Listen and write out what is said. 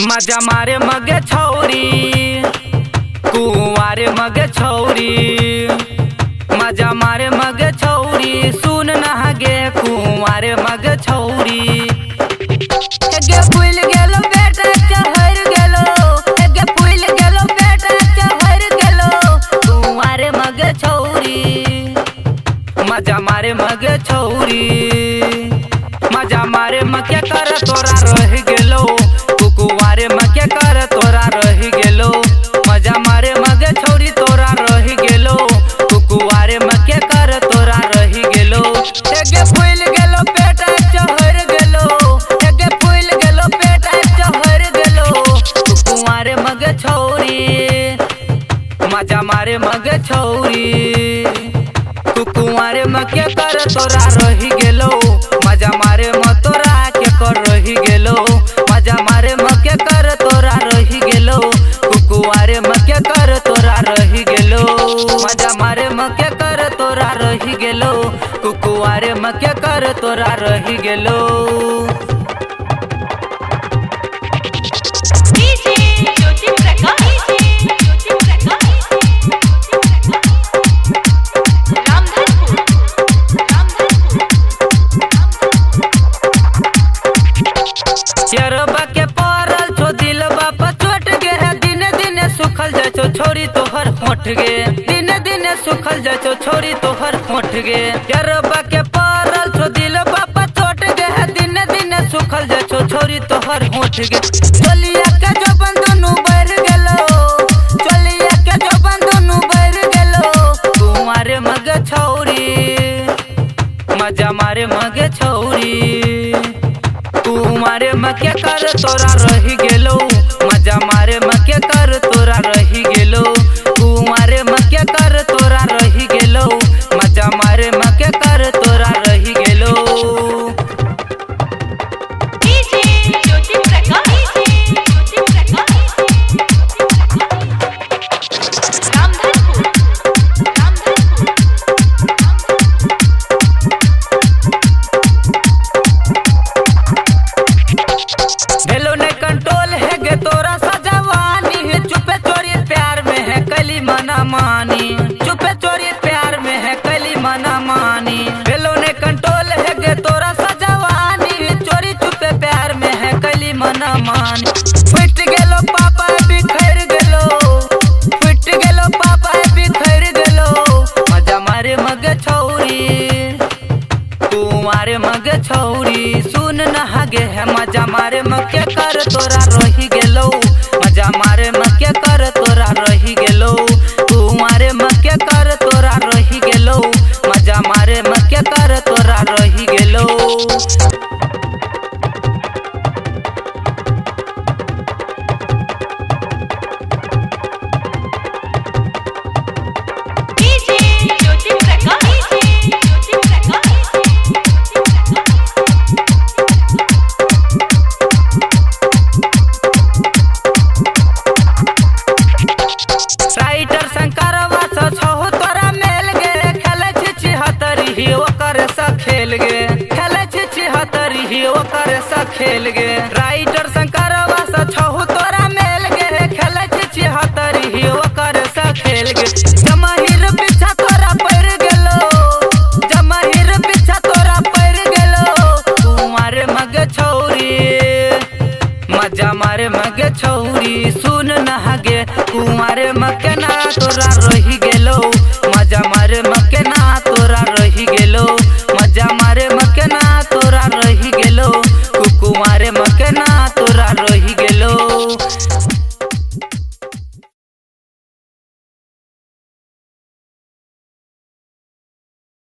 मजा मारे मगे छौरी कुंवारे मगे छौरी मजा मारे मगे छौरी सुन नहागे कुंवारे मगे छौरी एगे फूल गेलो बेटा चहर गेलो एगे फूल गेलो बेटा चहर गेलो कुंवारे मगे छौरी मजा मारे मगे छौरी मजा मारे मके कर तोरा रह गेलो कुंवारे मके कर तोरा रह गेलो मजा मारे मगे छौरी तोरा रह गेलो कुंवारे मके कर तोरा रह गेलो एगे फूल गेलो बेटा चहर गेलो एगे फूल गेलो बेटा चहर गेलो कुंवारे मगे छौरी मजा मारे मगे छौरी कुंवारे मके कर तोरा रह गेलो मजा मारे म तोरा के कर रह गेलो मजा मारे मके कर तोरा रह गेलो कुंवारे मके कर तोरा रह गेलो मजा मारे मके कर तोरा रह गेलो कुंवारे मके कर तोरा रह गेलो। यरबा के पारल छो दिल बापा चोट गे दिने दिने सुखल जाय छो छोरी तोहर होठ गे दिने दिने सुखल जाय छो छोरी तोहर होठ गे यरबा के पारल छो दिल बापा चोट गे दिने दिने सुखल जाय छो छोरी तोहर होठ गे चलिया के जो बंधनु बैर गेलो चलिया के जो बंधनु बैर गेलो कुंवारे मगे छौरी मजा मारे मगे छौरी कुंवारे मके कर तोरा रह गेलो मजा मारे मके कर तोरा रह गेलो कुंवारे मके कर तोरा रह गेलो मजा मारे मके कर तोरा रह गेलो। भेलो ने कंट्रोल है गे तोरा सजवानी चुपे चोरी प्यार में है कली मना मानी चुपे चोरी प्यार में है कली मना मानी भेलो ने कंट्रोल है गे तोरा सजवानी चोरी चुपे प्यार में है कली मना मानी फुट गेलो पापा बिखर गेलो फुट गेलो पापा बिखर गेलो मजा मारे मगे छौरी कुंवारे मगे छौरी सुन नहागे है मजा मारे मके कर तोरा रह गेलो मजा मारे मके कर तोरा रह गेलो कुंवारे मके कर तोरा रह गेलो मजा मारे मके कर तोरा रह गेलो। राइटर शंकरवा से छहो तोरा मेल गे खेले छी छिहत्तरी ही ओकर से खेल गे खेले छी छिहत्तरी ही ओकर से खेल गे राइटर शंकरवा से छहो तोरा मेल गे खेले छी छिहत्तरी ही ओकर से खेल गे जमाहिर पीछा तोरा पड़ गेलो जमाहिर पीछा तोरा पड़ गेलो कुंवारे मगे छौरी मजा मारे मगे छौरी सुन नहागे कुंवारे मके ना तोरा रह गेलो।